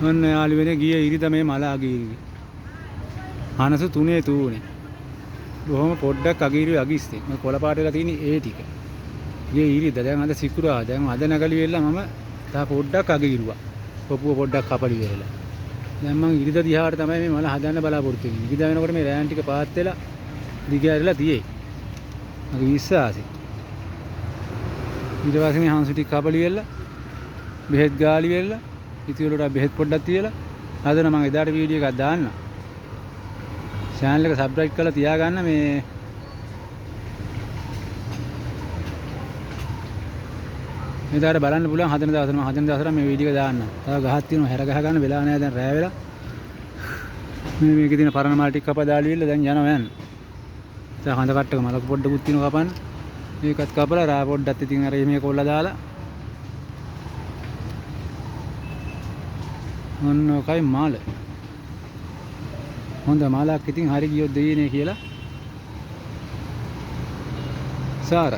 ඔන්න යාළුවනේ ගියේ ඉරිද මේ මල අගීරි. හනස 3 තූනේ. බොහොම පොඩ්ඩක් අගීරි අගිස්තේ. මේ කොළ පාට වෙලා තියෙන ඒ ටික. ගියේ ඉරිද දැන් අද සිකුරා දැන් අද නැගලි වෙලා මම තා පොඩ්ඩක් අගීරුවා. පොපුව පොඩ්ඩක් කපලි වෙලා. දැන් මං ඉරිද දිහාට තමයි මේ මල හදන්න බලාපොරොත්තු වෙන්නේ. ඉරිද වෙනකොට මේ රෑන් ටික පාත් වෙලා දිගහැරලා තියෙයි. මගේ විශ්වාසෙ. ඊට පස්සේ මේ හංසු ටික කපලි වෙලා බෙහෙත් ගාලි වෙලා ඉතින් වලට බෙහෙත් පොඩ්ඩක් තියලා හදන මම එදාට වීඩියෝ එකක් දාන්න. channel එක subscribe කරලා තියාගන්න මේ එදාට බලන්න පුළුවන් හදන දවසට මම හදන දවසට මේ වීඩියෝ එක දාන්න. තව ගහක් තියෙනවා හැර ගහ ගන්න වෙලා නැහැ දැන් රෑ වෙලා. මේකේ තියෙන පරණ මල් ටික කපලා දාලා ඉල්ල දැන් යනවා යන්න. දැන් හඳ කට්ටක මලක පොඩ්ඩකුත් තියෙනවා කපන්න. මේකත් කපලා රා පොඩ්ඩක් ඉතින් අර මේ කොල්ල දාලා ඔන්න ඔකයි මාල. හොඳ මාලක් ඉතින් හරි ගියොත් දෙයිනේ කියලා. සාර